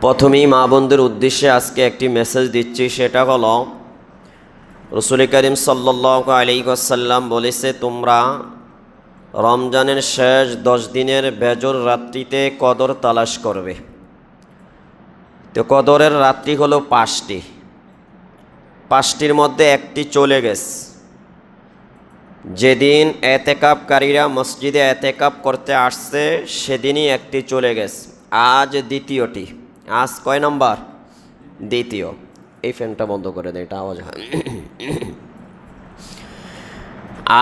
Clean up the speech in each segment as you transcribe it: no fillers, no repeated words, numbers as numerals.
প্রথমেই মা বোনদের উদ্দেশ্যে আজকে একটি মেসেজ দিচ্ছি, সেটা হলো রাসূল করিম সাল্লাল্লাহু আলাইহি ওয়াসাল্লাম বলেছে, তোমরা রমজানের শেষ 10 দিনের বেজর রাত্রিতে কদর তালাশ করবে। তো কদরের রাত্রি হলো 5টি, 5টির মধ্যে একটি চলে গেছে। যেদিন এতেকাবকারীরা মসজিদে এতেকাব করতে আসছে সেদিনই একটি চলে গেছে। আজ দ্বিতীয়টি। আজ কয় নম্বর? দ্বিতীয়। এই ফ্যানটা বন্ধ করে দেয়, এটা আওয়াজ হয়।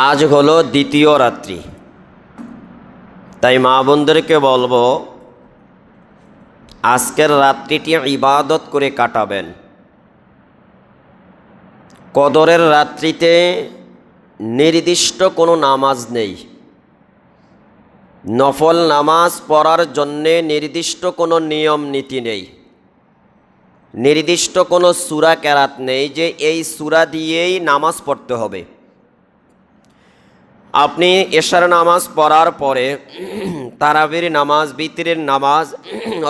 আজ হলো দ্বিতীয় রাত্রি। তাই মা বোনদেরকে বলবো, আজকের রাত্রিটি ইবাদত করে কাটাবেন। কদরের রাত্রিতে নির্দিষ্ট কোনো নামাজ নেই, নফল নামাজ পড়ার জন্যে নির্দিষ্ট কোনো নিয়ম নীতি নেই, নির্দিষ্ট কোনো সূরা কেরাত নেই যে এই সূরা দিয়েই নামাজ পড়তে হবে। আপনি এশার নামাজ পড়ার পরে তারাবির নামাজ, বিতরের নামাজ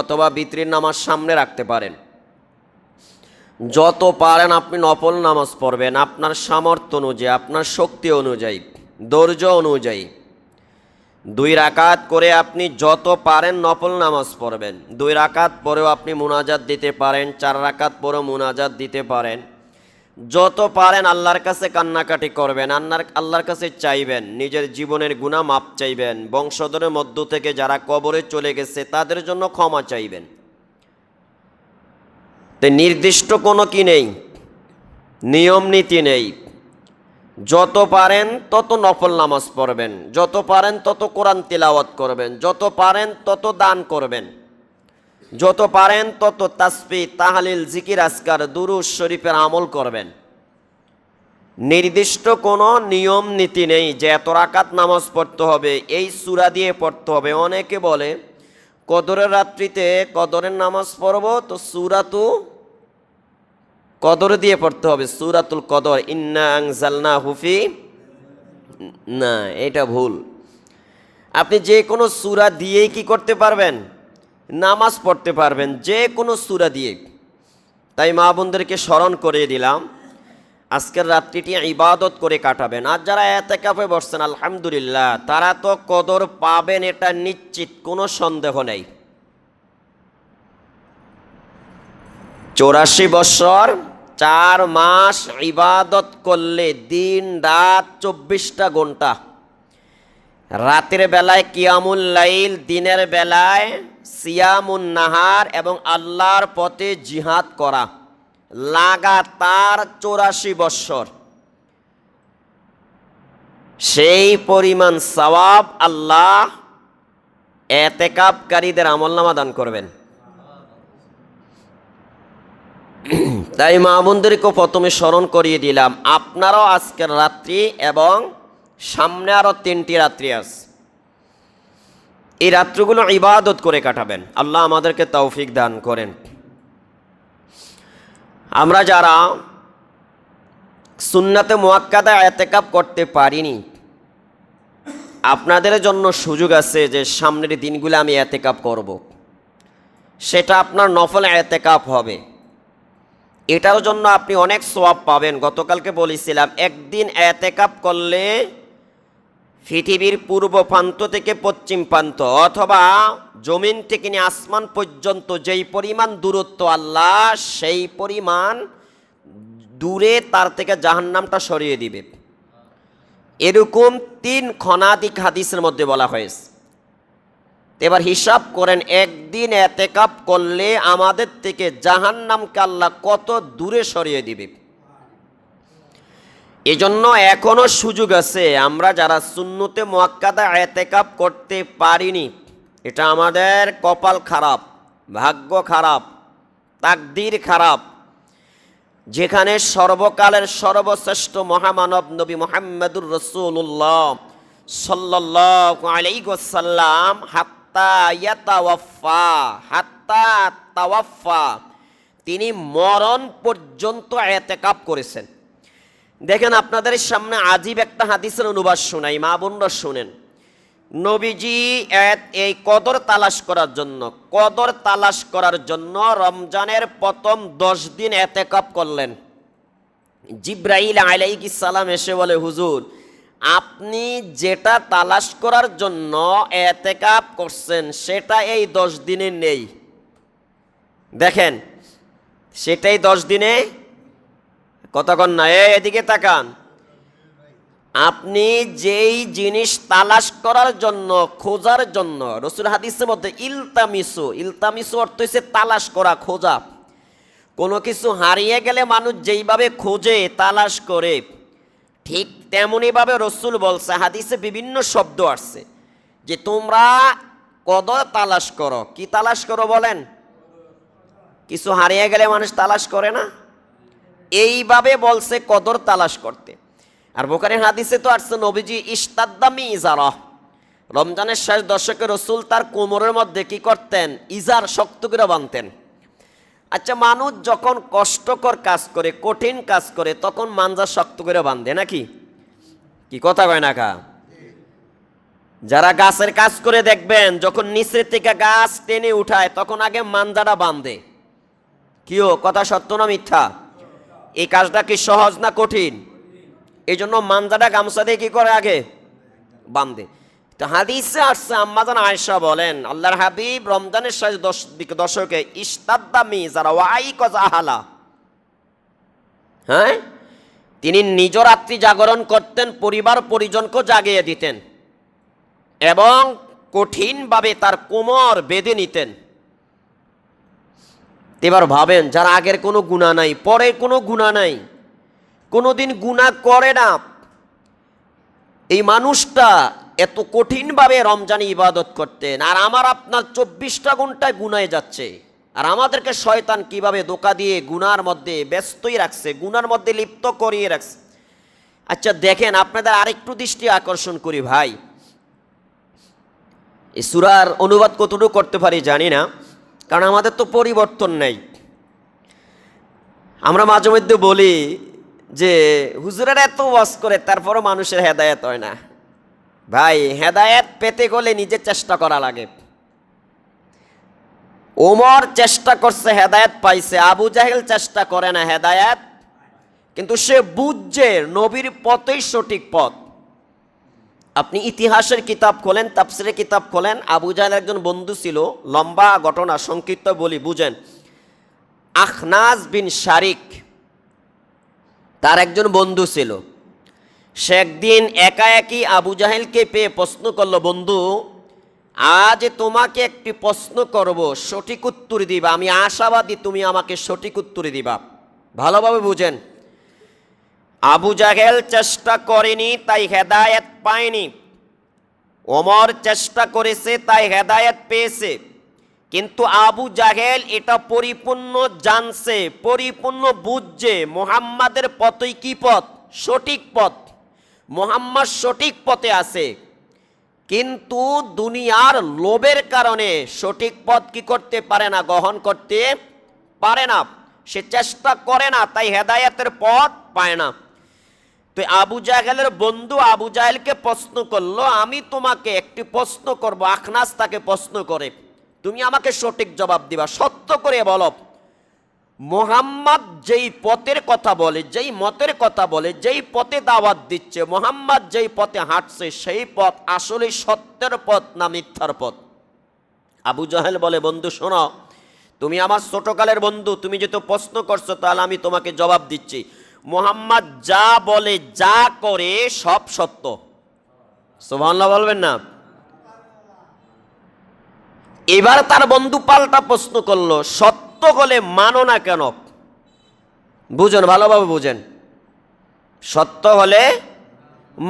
অথবা বিতরের নামাজ সামনে রাখতে পারেন। যত পারেন আপনি নফল নামাজ পড়বেন আপনার সামর্থ্য অনুযায়ী, আপনার শক্তি অনুযায়ী, ধৈর্য অনুযায়ী। 2 রাকাত করে আপনি যত পারেন নফল নামাজ পড়বেন। 2 রাকাত পরেও আপনি মুনাজাত দিতে পারেন, 4 রাকাত পরেও মুনাজাত দিতে পারেন। যত পারেন আল্লাহর কাছে কান্নাকাটি করবেন, আল্লাহর কাছে চাইবেন, নিজের জীবনের গুনাহ মাপ চাইবেন, বংশধরের মধ্য থেকে যারা কবরে চলে গেছে তাদের জন্য ক্ষমা চাইবেন। তো নির্দিষ্ট কোনো কি নেই, নিয়ম নীতি নেই। যত পারেন তত নফল নামাজ পড়বেন, যত পারেন তত কোরআন তিলাওয়াত করবেন, যত পারেন তত দান করবেন, যত পারেন তত তাসবিহ, তাহলিল, জিকির, আজকার, দুরূদ শরীফের আমল করবেন। নির্দিষ্ট কোনো নিয়ম নীতি নেই যে এত রাকাত নামাজ পড়তে হবে, এই সূরা দিয়ে পড়তে হবে। অনেকে বলে কদরের রাত্রিতে কদরের নামাজ পড়ব, তো সূরাতু কদর দিয়ে পড়তে হবে, সূরাতুল কদর, ইন্না আনজালনাহু ফি। না, এটা ভুল। আপনি যে কোনো সূরা দিয়েই কি করতে পারবেন? নামাজ পড়তে পারবেন, যে কোনো সূরা দিয়ে। তাই মা বোনদেরকে স্মরণ করে দিলাম, আজকের রাত্রিটি ইবাদত করে কাটাবেন। আর যারা এতেকাফে বসছেন আলহামদুলিল্লাহ, তারা তো কদর পাবেন, এটা নিশ্চিত, কোনো সন্দেহ নেই। 84 বছর 4 মাস ইবাদত করলে দিন রাত 24টা ঘন্টা, রাতের বেলায় কিয়ামুল লাইল, দিনের বেলায় সিয়ামুন নাহার এবং আল্লাহর পথে জিহাদ করা, লাগাতার 84 বছর, সেই পরিমাণ সওয়াব আল্লাহ এতেকাবকারীদের আমলনামা দান করবেন। তাই মা বোনদেরকে প্রথমে স্মরণ করিয়ে দিলাম, আপনারাও আজকের রাত্রি এবং সামনে আরও 3টি রাত্রি আছে, এই রাত্রিগুলো ইবাদত করে কাটাবেন। আল্লাহ আমাদেরকে তৌফিক দান করেন। আমরা যারা সুন্নাতে মুআক্কাদা এতেকাব করতে পারিনি, আপনাদের জন্য সুযোগ আছে যে সামনের দিনগুলো আমি এতেকাব করব, সেটা আপনার নফল এতেকাব হবে। এটার জন্য আপনি অনেক সওয়াব পাবেন। গতকালকে বলেছিলাম, একদিন এতেকাব করলে পৃথিবীর পূর্ব প্রান্ত থেকে পশ্চিম প্রান্ত অথবা জমিন থেকে নিয়ে আসমান পর্যন্ত যেই পরিমাণ দূরত্ব, আল্লাহ সেই পরিমাণ দূরে তার থেকে জাহান্নামটা সরিয়ে দিবে। এরকম 3 খনাদিক হাদিসের মধ্যে বলা হয়েছে। এবার হিসাব করেন, একদিন এতেকাব করলে আমাদের থেকে জাহান্নামকে আল্লাহ কত দূরে সরিয়ে দিবে। এজন্য এখনো সুযোগ আছে। আমরা যারা সুন্নতে মুআক্কাদা এতেকাব করতে পারিনি, এটা আমাদের কপাল খারাপ, ভাগ্য খারাপ, তাকদীর খারাপ। যেখানে সর্বকালের সর্বশ্রেষ্ঠ মহামানব নবী মুহাম্মদুর রাসূলুল্লাহ সাল্লাল্লাহু আলাইহি ওয়াসাল্লাম হাত্তা তাওয়াফা, তিনি মরণ পর্যন্ত এতেকাব করেছেন। দেখেন, আপনাদের সামনে আজীব একটা হাদিসের অনুবাদ শোনাই, মা বোনরা শুনেন। নবীজি এই কদর তালাশ করার জন্য রমজানের প্রথম 10 দিন এতেকাফ করলেন। জিব্রাইল আলাইহিস সালাম এসে বলে, হুজুর আপনি যেটা তালাশ করার জন্য এতেকাফ করছেন সেটা এই 10 দিনে নেই। দেখেন, সেটাই 10 দিনে কতক্ষণ না, এদিকে তাকান। আপনি যেই জিনিস তালাশ করার জন্য, খোঁজার জন্য, রাসূল হাদিসের মধ্যে ইলতামিসু অর্থ হচ্ছে তালাশ করা, খোঁজা। কোনো কিছু হারিয়ে গেলে মানুষ যেইভাবে খোঁজে, তালাশ করে, ঠিক তেমনইভাবে রাসূল বলছে, হাদিসে বিভিন্ন শব্দ আসছে যে তোমরা কদর তালাশ করো। কি তালাশ করো বলেন? কিছু হারিয়ে গেলে মানুষ তালাশ করে না? এইভাবে বলছে কদর তালাশ করতে। আর বুখারীর হাদিসে তো আসছে নবীজি ইশতাদ্দা মিজারা, রমজানের শেষ দশকে রাসূল তার কোমরের মধ্যে কি করতেন? ইজার শক্ত করে বাঁধতেন। আচ্ছা, মানুষ যখন কষ্টকর কাজ করে, কঠিন কাজ করে, তখন মাঞ্জা শক্ত করে বাঁধে নাকি? কি কথা কয় না কা? যারা গাছের কাজ করে দেখবেন, যখন নিচের থেকে গাছ টেনে উঠায় তখন আগে মাঞ্জাটা বাঁধে। কিও কথা সত্য না মিথ্যা? এই কাজটা কি সহজ না কঠিন? এই জন্য মাঞ্জাটা গামছা দিয়ে কি করে? আগে বাঁধে। তো হাদিসে আসছে, আম্মাজান আয়েশা বলেন, আল্লাহর হাবিব রমজানের শেষ দশকে ইশতাদ্দা মিজারা ওয়া আইকাযা আহলা, হ্যাঁ, তিনি নিজ রাত্রি জাগরণ করতেন, পরিবার পরিজনকে জাগিয়ে দিতেন এবং কঠিনভাবে তার কোমর বেঁধে নিতেন। এবার ভাবেন, যার আগের কোনো গুনাহ নাই, পরের কোনো গুনাহ নাই, কোনোদিন গুনাহ করে না, এই মানুষটা এত কঠিনভাবে রমজানে ইবাদত করতেন, আর আমার আপনার 24টা ঘন্টায় গুনায় যাচ্ছে, আর আমাদেরকে শয়তান কিভাবে ধোঁকা দিয়ে গুনার মধ্যে ব্যস্তই রাখছে, গুনার মধ্যে লিপ্ত করিয়ে রাখছে। আচ্ছা দেখেন, আপনাদের আরেকটু দৃষ্টি আকর্ষণ করি ভাই, এই সূরার অনুবাদ কতটুকু করতে পারি জানি না, কারণ আমাদের তো পরিবর্তন নেই। আমরা মাঝে মধ্যে বলি যে হুজুরেরা এত ওয়াজ করে তারপরও মানুষের হেদায়েত হয় না। ভাই, হেদায়েত পেতে গেলে নিজের চেষ্টা করা লাগে। ওমর চেষ্টা করছে, হেদায়েত পাইছে। আবু জাহেল চেষ্টা করে না, হেদায়েত, কিন্তু সে বুঝছে নবীর পথই সঠিক পথ। আপনি ইতিহাসের কিতাব খোলেন, তাফসীরের কিতাব খোলেন, আবু জাহেল একজন বন্ধু ছিল, লম্বা ঘটনা, সংক্ষিপ্ত বলি বুঝেন। আখনাস বিন শারিক তার একজন বন্ধু ছিল। সে একদিন একাএকি আবু জাহেলকে পেয়ে প্রশ্ন করলো, বন্ধু আজ তোমাকে একটি প্রশ্ন করব, সঠিক উত্তর দিবা, আমি আশাবাদী তুমি আমাকে সঠিক উত্তর দিবা। ভালোভাবে বুঝেন, আবু জাহেল চেষ্টা করেনি তাই হেদায়েত পায়নি, ওমর চেষ্টা করেছে তাই হেদায়েত পেয়েছে। কিন্তু আবু জাহেল এটা পরিপূর্ণ জানছে, পরিপূর্ণ বুঝছে মুহাম্মাদের পথই কি পথ? সঠিক পথ। মুহাম্মদ সঠিক পথে আছে, কিন্তু দুনিয়ার লোভের কারণে সঠিক পথ কি করতে পারে না? গ্রহণ করতে পারে না। সে চেষ্টা করে না, তাই হেদায়েতের পথ পায় না। তো আবু জাহেলের বন্ধু আবু জাহেলকে প্রশ্ন করলো, আমি তোমাকে একটি প্রশ্ন করব। আখনাস তাকে প্রশ্ন করে, তুমি আমাকে সঠিক জবাব দিবা, সত্য করে বলো, মুহাম্মদ যেই পথের কথা বলে, যেই মতের কথা বলে, যেই পথে দাওয়াত দিচ্ছে, মুহাম্মদ যেই পথে হাঁটছে, সেই পথ আসলে সত্যের পথ না মিথ্যার পথ? আবু জাহেল বলে, বন্ধু শোনো, তুমি আমার ছোটকালের বন্ধু, তুমি যেহেতু প্রশ্ন করছো তাহলে আমি তোমাকে জবাব দিচ্ছি। মুহাম্মদ যা বলে, যা করে সব সত্য। সুবহানাল্লাহ বলবেন না? এবার তার বন্ধু পাল্টা প্রশ্ন করলো, সত্য হলে মানো না কেন? বুঝেন, ভালোভাবে বুঝেন, সত্য হলে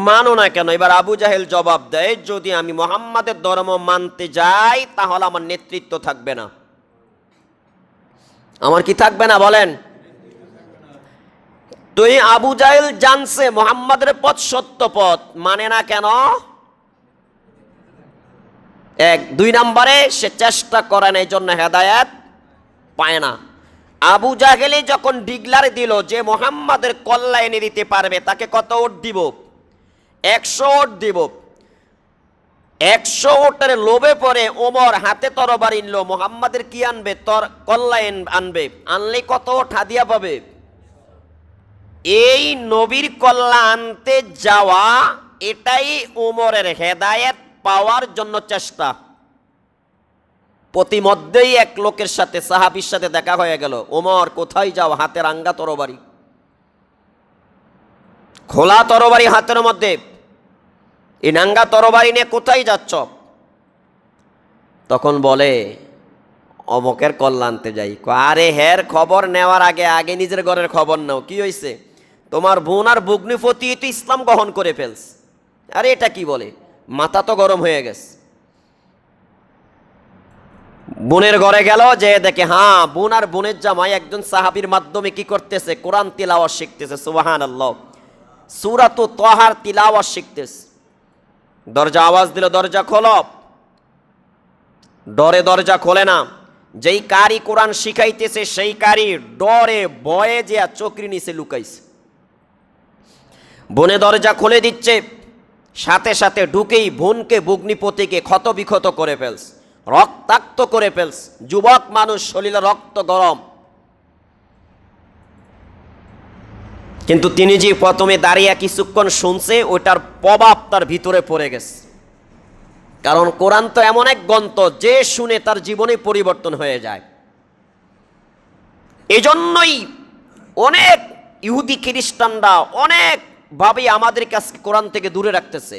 মানো না কেন? এবার আবু জাহেল জবাব দেয়, যদি আমি মুহাম্মাদের ধর্ম মানতে যাই তাহলে আমার নেতৃত্ব থাকবে না। আমার কি থাকবে না বলেন? তো এই আবু জাহেল জানছে মুহাম্মাদের পথ সত্য পথ, মানে না কেন? এক, দুই নম্বরে সে চেষ্টা করে না, এই জন্য হেদায়েত পায় না। আবু জাহেলে যখন ডিগলার দিল যে মুহাম্মাদের কল্লা এনে দিতে পারবে, তাকে কত ওট দিব? 100 ওট দিব। 100 ওটারে লোভে পড়ে ওমর হাতে তরবারি নিল, মোহাম্মদের কি আনবে? কল্লা আনবে। আনলে কত ওট হাদিয়া পাবে? এই নবীর কল্লা আনতে যাওয়া, এটাই ওমরের হেদায়েত পাওয়ার জন্য চেষ্টা। প্রতিমধ্যেই এক লোকের সাথে, সাহাবীর সাথে দেখা হয়ে গেল। ওমর কোথায় যাও? হাতে রাঙ্গা তরবারি, খোলা তরবারি হাতের মধ্যে, এই নাঙ্গা তরবারি নিয়ে কোথায় যাচ্ছ? তখন বলে অমকের কল্লা আনতে যাই। আরে হের খবর নেওয়ার আগে আগে নিজের ঘরের খবর নাও। কি হয়েছে? তোমার বোন আর ভগ্নিপতি তো ইসলাম গ্রহণ করে ফেলস। আরে এটা কি বলে? মাথা তো গরম হয়ে গেছে। বোনের ঘরে গেল, যে দেখে হ্যাঁ বোন আর বোনের জামাই একজন সাহাবীর মাধ্যমে কি করতেছে? কোরআন তিলাওয়াত শিখতেছে। সুবহানাল্লাহ, সূরাতুত তাহার তিলাওয়াত শিখতেছে। দরজা আওয়াজ দিল, দরজা খোলো। ডরে দরজা খোলে না। যেই কারি কোরআন শিখাইতেছে সেই কারি ডরে ভয়ে যে চোখের নিচে লুকাইছে। বোনে দরজা খুলে দিচ্ছে, সাথে সাথে ঢুকেই বোনকে ভগ্নিপতিকে ক্ষত বিক্ষত করে ফেলস, রক্তাক্ত করে ফেলস। যুবক মানুষ, শরীরে রক্ত গরম। কিন্তু তিনি যে প্রথমে দাঁড়িয়ে কিছুক্ষণ শুনছে, ওইটার প্রভাব তার ভিতরে পড়ে গেছে। কারণ কোরআন তো এমন এক গ্রন্থ যে শুনে তার জীবনে পরিবর্তন হয়ে যায়। এজন্যই অনেক ইহুদি খ্রিস্টানরা অনেকভাবে আমাদের কাছে কোরআন থেকে দূরে রাখতেছে।